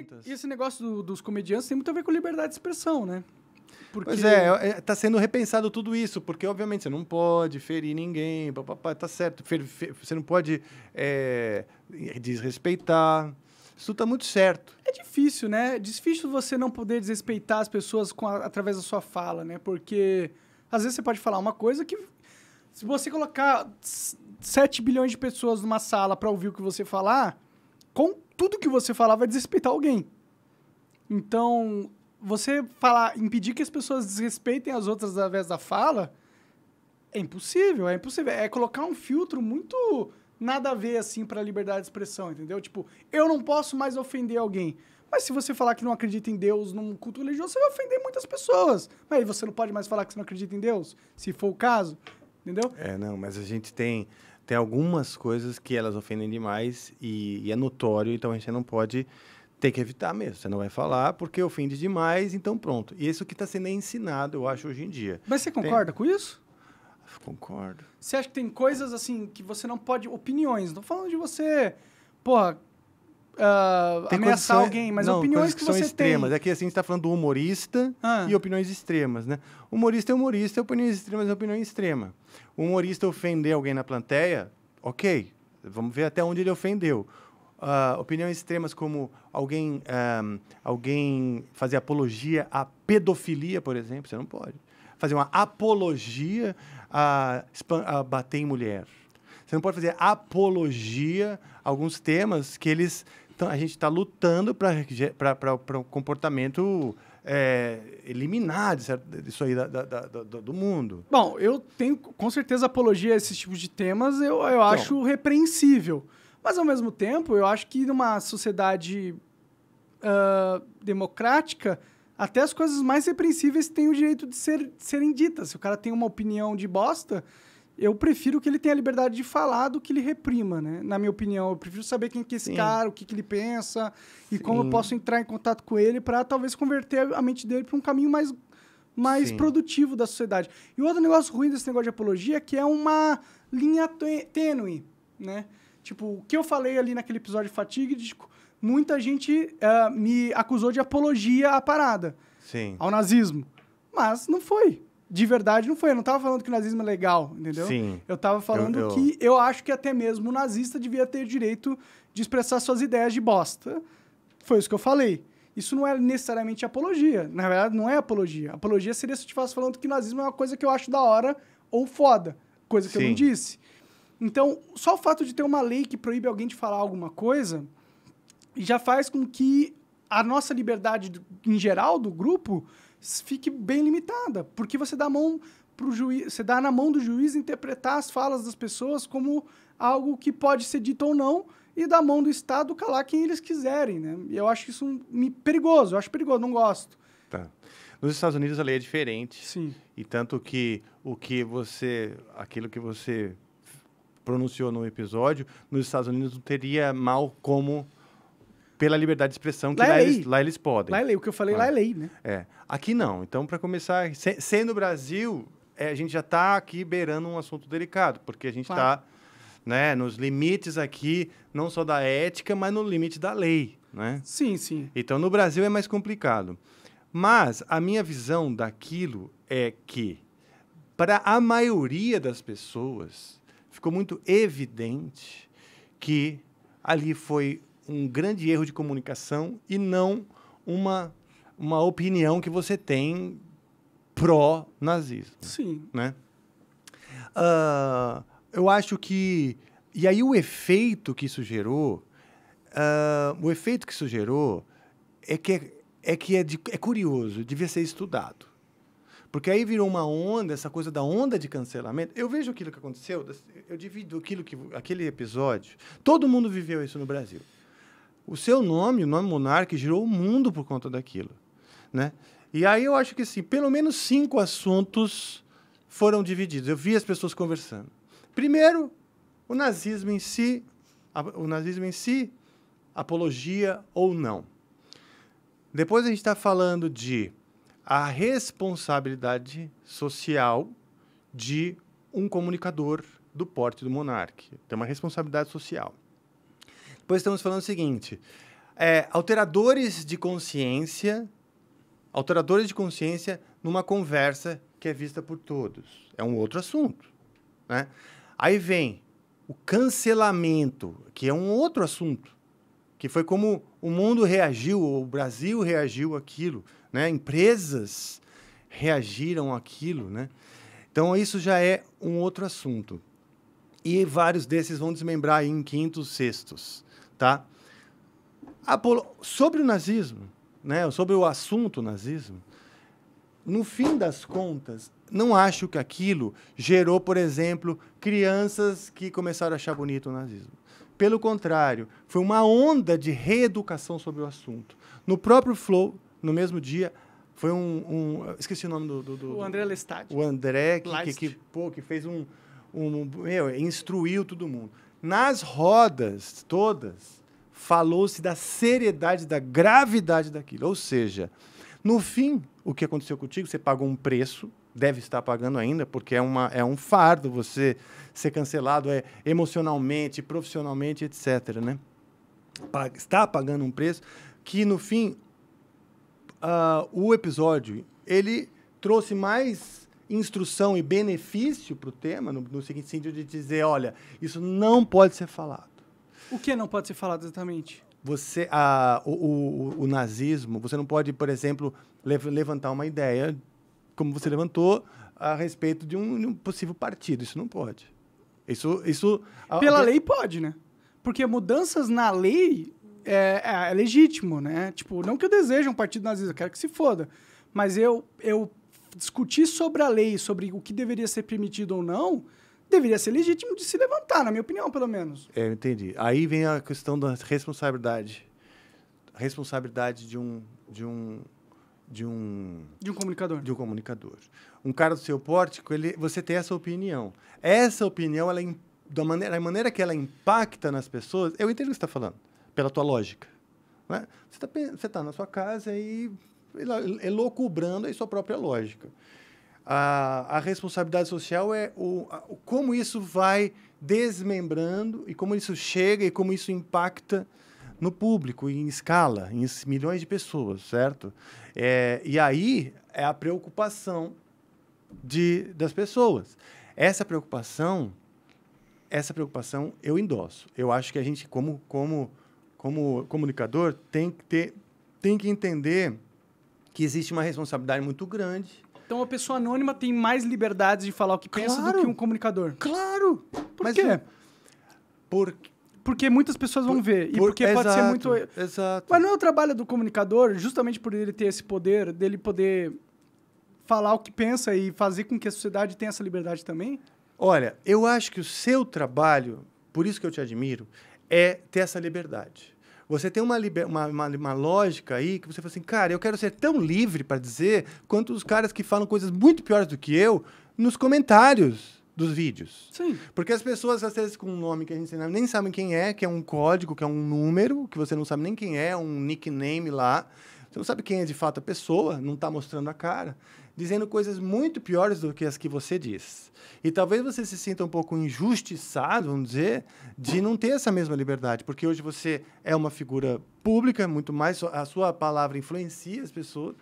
perguntas. E esse negócio dos comediantes tem muito a ver com liberdade de expressão, né? Porque... Pois tá sendo repensado tudo isso, porque, obviamente, você não pode ferir ninguém, tá certo, você não pode desrespeitar, isso tá muito certo. É difícil, né? É difícil você não poder desrespeitar as pessoas através da sua fala, né? Porque, às vezes, você pode falar uma coisa que, se você colocar 7 bilhões de pessoas numa sala para ouvir o que você falar, com tudo que você falar vai desrespeitar alguém. Então, você impedir que as pessoas desrespeitem as outras através da fala, é impossível, é impossível. É colocar um filtro muito nada a ver, assim, pra liberdade de expressão, entendeu? Tipo, eu não posso mais ofender alguém. Mas se você falar que não acredita em Deus num culto religioso, você vai ofender muitas pessoas. Mas aí você não pode mais falar que você não acredita em Deus, se for o caso, entendeu? Não, mas a gente tem algumas coisas que elas ofendem demais e é notório, então a gente não pode... Tem que evitar mesmo. Você não vai falar porque ofende demais, então pronto. E isso que está sendo ensinado, eu acho, hoje em dia. Mas você concorda com isso? Concordo. Você acha que tem coisas, assim, que você não pode... Opiniões. Não tô falando de você, porra, ameaçar alguém, mas não, opiniões que que são você extremas. tem. É que assim, a gente está falando do humorista e opiniões extremas, né? Humorista é humorista, opiniões extremas é opinião extrema. O humorista ofender alguém na plateia, ok. Vamos ver até onde ele ofendeu. Opiniões extremas como alguém fazer apologia à pedofilia, por exemplo, você não pode. Fazer uma apologia a bater em mulher. Você não pode fazer apologia a alguns temas que a gente está lutando para o comportamento eliminar isso aí do mundo. Bom, eu tenho com certeza apologia a esses tipos de temas, eu acho repreensível. Mas, ao mesmo tempo, eu acho que numa sociedade democrática, até as coisas mais repreensíveis têm o direito de serem ditas. Se o cara tem uma opinião de bosta, eu prefiro que ele tenha a liberdade de falar do que ele reprima, né? Na minha opinião, eu prefiro saber quem que é esse cara, o que ele pensa e como eu posso entrar em contato com ele para talvez converter a mente dele para um caminho mais produtivo da sociedade. E o outro negócio ruim desse negócio de apologia é que é uma linha tênue, né? Tipo, o que eu falei ali naquele episódio fatídico, muita gente me acusou de apologia à parada, ao nazismo. Mas não foi. De verdade, não foi. Eu não tava falando que o nazismo é legal, entendeu? Sim. Eu tava falando que eu acho que até mesmo o nazista devia ter direito de expressar suas ideias de bosta. Foi isso que eu falei. Isso não é necessariamente apologia. Na verdade, não é apologia. Apologia seria se eu estivesse falando que o nazismo é uma coisa que eu acho da hora ou foda. Coisa que eu não disse. Então, só o fato de ter uma lei que proíbe alguém de falar alguma coisa já faz com que a nossa liberdade, em geral, do grupo, fique bem limitada. Porque você dá você dá na mão do juiz interpretar as falas das pessoas como algo que pode ser dito ou não e da mão do Estado calar quem eles quiserem, né? E eu acho isso perigoso. Eu acho perigoso, não gosto. Tá. Nos Estados Unidos a lei é diferente. Sim. E tanto que aquilo que você pronunciou no episódio, nos Estados Unidos não teria mal como pela liberdade de expressão que lá eles podem. Lá é lei. O que eu falei lá é lei, né? Aqui não. Então, para começar, sendo o Brasil, a gente já está aqui beirando um assunto delicado, porque a gente está nos limites aqui, não só da ética, mas no limite da lei, né? Sim, sim. Então, no Brasil é mais complicado. Mas a minha visão daquilo é que, para a maioria das pessoas, ficou muito evidente que ali foi um grande erro de comunicação e não uma opinião que você tem pró-nazismo. Sim. Né? Eu acho que... E aí o efeito que isso gerou é curioso, devia ser estudado. Porque aí virou uma onda, essa coisa da onda de cancelamento. Eu vejo aquilo que aconteceu, eu divido aquele episódio. Todo mundo viveu isso no Brasil. O seu nome, o nome Monark, girou o mundo por conta daquilo, né? E aí eu acho que, assim, pelo menos 5 assuntos foram divididos. Eu vi as pessoas conversando. Primeiro, o nazismo em si, apologia ou não. Depois a gente está falando de a responsabilidade social de um comunicador do porte do Monark. Tem uma responsabilidade social. Depois estamos falando o seguinte, alteradores de consciência numa conversa que é vista por todos. É um outro assunto, né? Aí vem o cancelamento, que é um outro assunto, que foi como o mundo reagiu, o Brasil reagiu àquilo, né? Empresas reagiram àquilo, né? Então, isso já é um outro assunto. E vários desses vão desmembrar aí em quintos, sextos, tá? Sobre o nazismo, né? Sobre o assunto nazismo, no fim das contas, não acho que aquilo gerou, por exemplo, crianças que começaram a achar bonito o nazismo. Pelo contrário, foi uma onda de reeducação sobre o assunto. No próprio Flow, no mesmo dia, foi esqueci o nome do o André Lestat. O André, que fez instruiu todo mundo. Nas rodas todas, falou-se da seriedade, da gravidade daquilo. Ou seja, no fim, o que aconteceu contigo, você pagou um preço, deve estar pagando ainda, porque é um fardo você ser cancelado emocionalmente, profissionalmente, etc., né? Está pagando um preço que, no fim, o episódio, ele trouxe mais instrução e benefício para o tema, no seguinte sentido de dizer, olha, isso não pode ser falado. O que não pode ser falado exatamente? O nazismo, você não pode, por exemplo, levantar uma ideia, como você levantou, a respeito de um possível partido. Isso não pode. Pela lei pode, né? Porque mudanças na lei é legítimo, né? Tipo, não que eu deseje um partido nazista, eu quero que se foda. Mas eu discutir sobre a lei, sobre o que deveria ser permitido ou não, deveria ser legítimo de se levantar, na minha opinião, pelo menos. Eu entendi. Aí vem a questão da responsabilidade. A responsabilidade de um comunicador. De um comunicador. Um cara do seu porte, você tem essa opinião. Essa opinião, da maneira que ela impacta nas pessoas, eu entendo o que você está falando, pela tua lógica. Né? Você está na sua casa e elocubrando a sua própria lógica. A responsabilidade social é como isso vai desmembrando e como isso chega e como isso impacta no público, em escala, em milhões de pessoas, certo? E aí é a preocupação das pessoas. Essa preocupação eu endosso. Eu acho que a gente, como comunicador, tem que entender que existe uma responsabilidade muito grande. Então, a pessoa anônima tem mais liberdades de falar o que pensa do que um comunicador. Claro! Por quê? Porque muitas pessoas vão ver. E porque pode ser muito... Exato. Mas não é o trabalho do comunicador, justamente por ele ter esse poder, dele poder falar o que pensa e fazer com que a sociedade tenha essa liberdade também? Olha, eu acho que o seu trabalho, por isso que eu te admiro, é ter essa liberdade. Você tem uma lógica aí que você fala assim, cara, eu quero ser tão livre para dizer quanto os caras que falam coisas muito piores do que eu nos comentários dos vídeos. Sim. Porque as pessoas, às vezes, com um nome que a gente nem sabe quem é, que é um código, que é um número, que você não sabe nem quem é, um nickname lá. Você não sabe quem é de fato a pessoa, não está mostrando a cara, dizendo coisas muito piores do que as que você diz. E talvez você se sinta um pouco injustiçado, vamos dizer, de não ter essa mesma liberdade, porque hoje você é uma figura pública, muito mais, a sua palavra influencia as pessoas,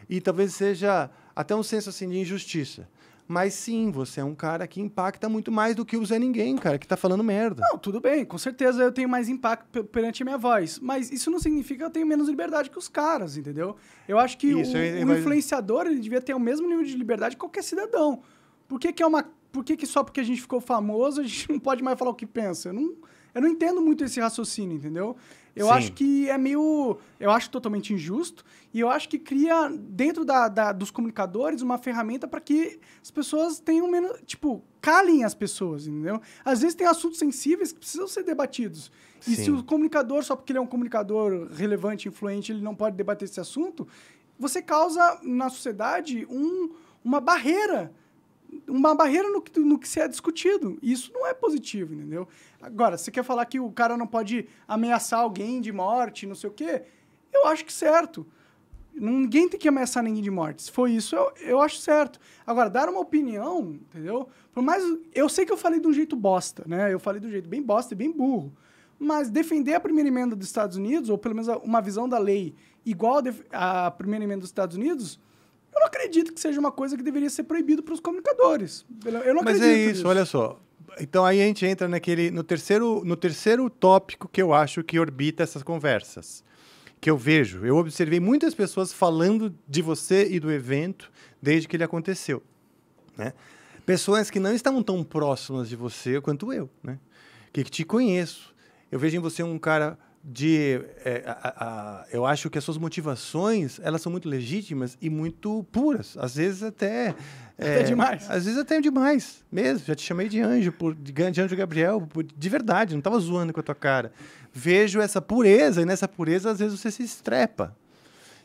e talvez seja até um senso assim, de injustiça. Mas sim, você é um cara que impacta muito mais do que o Zé Ninguém, cara, que tá falando merda. Não, tudo bem, com certeza eu tenho mais impacto perante a minha voz. Mas isso não significa que eu tenho menos liberdade que os caras, entendeu? Eu acho que o influenciador ele devia ter o mesmo nível de liberdade que qualquer cidadão. Por que só porque a gente ficou famoso a gente não pode mais falar o que pensa? Eu não entendo muito esse raciocínio, entendeu? Eu acho que é meio... Eu acho totalmente injusto e eu acho que cria, dentro dos comunicadores, uma ferramenta para que as pessoas tenham menos... Tipo, calem as pessoas, entendeu? Às vezes tem assuntos sensíveis que precisam ser debatidos. E se o comunicador, só porque ele é um comunicador relevante, influente, ele não pode debater esse assunto, você causa na sociedade uma barreira. Uma barreira no que se é discutido. E isso não é positivo, entendeu? Agora, você quer falar que o cara não pode ameaçar alguém de morte, não sei o quê? Eu acho que certo. Ninguém tem que ameaçar ninguém de morte. Se for isso, eu acho certo. Agora, dar uma opinião, entendeu? Por mais... Eu sei que eu falei de um jeito bosta, né? Eu falei de um jeito bem bosta e bem burro. Mas defender a primeira emenda dos Estados Unidos, ou pelo menos uma visão da lei igual à primeira emenda dos Estados Unidos, eu não acredito que seja uma coisa que deveria ser proibido para os comunicadores. Eu não acredito. Mas é isso, olha só. Então aí a gente entra no terceiro tópico que eu acho que orbita essas conversas. Que eu vejo. Eu observei muitas pessoas falando de você e do evento desde que ele aconteceu, né? Pessoas que não estavam tão próximas de você quanto eu, né? Que te conheço. Eu vejo em você um cara eu acho que as suas motivações, elas são muito legítimas e muito puras. Às vezes até demais. Às vezes até demais mesmo. Já te chamei de anjo, de anjo Gabriel, de verdade. Não estava zoando com a tua cara. Vejo essa pureza e nessa pureza, às vezes, você se estrepa.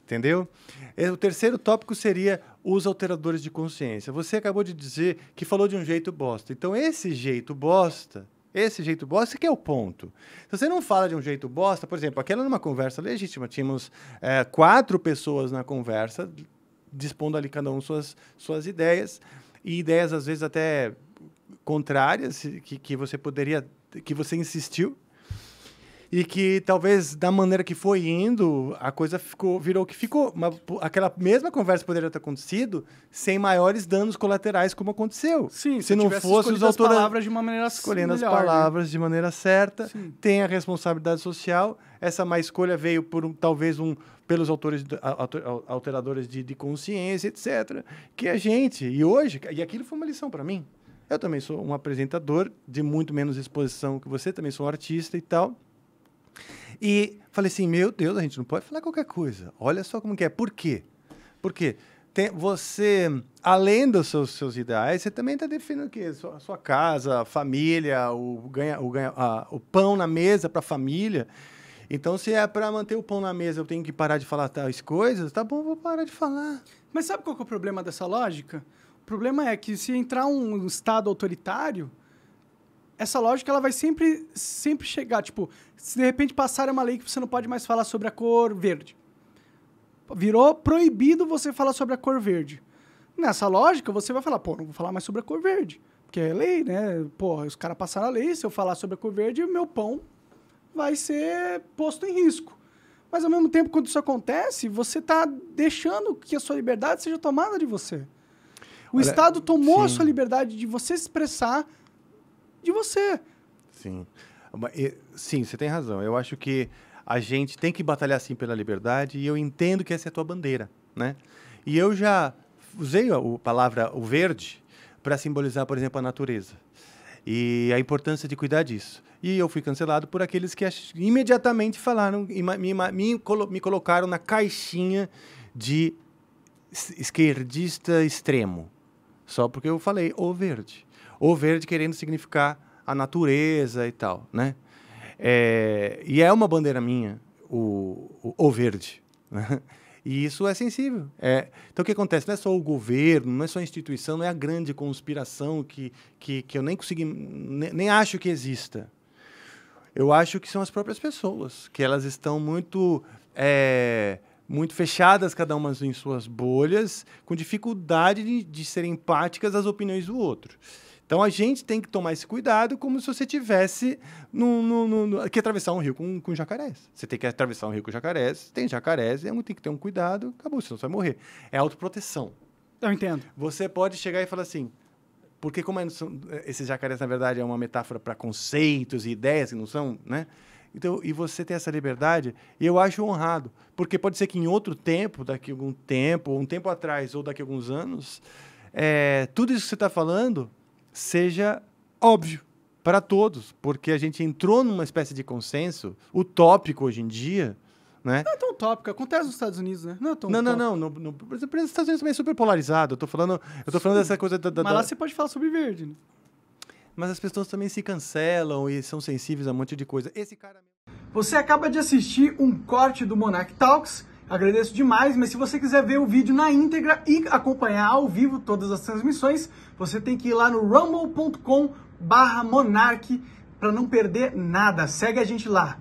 Entendeu? O terceiro tópico seria os alteradores de consciência. Você acabou de dizer que falou de um jeito bosta. Então, esse jeito bosta que é o ponto. Se você não fala de um jeito bosta, por exemplo, aquela numa conversa legítima, tínhamos 4 pessoas na conversa, dispondo ali cada um suas ideias, e ideias, às vezes, até contrárias, que você insistiu, e que talvez da maneira que foi indo, a coisa virou o que ficou. Aquela mesma conversa poderia ter acontecido sem maiores danos colaterais como aconteceu. Sim, se não fosse os autores palavras de uma maneira escolhendo melhor, as palavras de maneira certa, Sim. Tem a responsabilidade social. Essa má escolha veio pelos alteradores de consciência, etc. Que a gente, e aquilo foi uma lição para mim. Eu também sou um apresentador de muito menos exposição que você, também sou um artista e tal. E falei assim, meu Deus, a gente não pode falar qualquer coisa. Olha só como que é. Por quê? Porque você, além dos seus ideais, você também está definindo o quê? Sua casa, a família, o pão na mesa para a família. Então, se é para manter o pão na mesa, eu tenho que parar de falar tais coisas, tá bom, vou parar de falar. Mas sabe qual que é o problema dessa lógica? O problema é que se entrar um Estado autoritário, essa lógica ela vai sempre chegar. Tipo, se de repente passar uma lei que você não pode mais falar sobre a cor verde. Virou proibido você falar sobre a cor verde. Nessa lógica, você vai falar, não vou falar mais sobre a cor verde. Porque é lei, né? Os caras passaram a lei, se eu falar sobre a cor verde, o meu pão vai ser posto em risco. Mas, ao mesmo tempo, quando isso acontece, você está deixando que a sua liberdade seja tomada de você. O Estado tomou a sua liberdade de você se expressar de você. Sim. Sim, você tem razão. Eu acho que a gente tem que batalhar, sim, pela liberdade, e eu entendo que essa é a tua bandeira, né? E eu já usei a palavra o verde para simbolizar, por exemplo, a natureza. E a importância de cuidar disso. E eu fui cancelado por aqueles que imediatamente falaram, me colocaram na caixinha de esquerdista extremo. Só porque eu falei o verde. O verde querendo significar a natureza e tal, né? E é uma bandeira minha, o verde. Né? E isso é sensível. Então, o que acontece? Não é só o governo, não é só a instituição, não é a grande conspiração que eu nem consegui, nem acho que exista. Eu acho que são as próprias pessoas, que elas estão muito fechadas, cada uma em suas bolhas, com dificuldade de serem empáticas às opiniões do outro. Então, a gente tem que tomar esse cuidado como se você tivesse que atravessar um rio com jacarés. Você tem que atravessar um rio com jacarés, tem jacarés, tem que ter um cuidado, acabou, senão você vai morrer. É autoproteção. Eu entendo. Você pode chegar e falar assim, porque como esses jacarés, na verdade, é uma metáfora para conceitos e ideias que não são, né? Então, e você tem essa liberdade, e eu acho honrado, porque pode ser que em outro tempo, daqui a algum tempo, ou um tempo atrás, ou daqui a alguns anos, tudo isso que você está falando seja óbvio para todos, porque a gente entrou numa espécie de consenso utópico hoje em dia, né? Não é tão utópico, acontece nos Estados Unidos, né? Não é tão utópico. Por exemplo, os Estados Unidos também é super polarizado. Eu tô falando dessa coisa Mas lá você pode falar sobre verde, né? Mas as pessoas também se cancelam e são sensíveis a um monte de coisa. Esse cara... Você acaba de assistir um corte do Monark Talks. Agradeço demais, mas se você quiser ver o vídeo na íntegra e acompanhar ao vivo todas as transmissões, você tem que ir lá no rumble.com/monark para não perder nada. Segue a gente lá.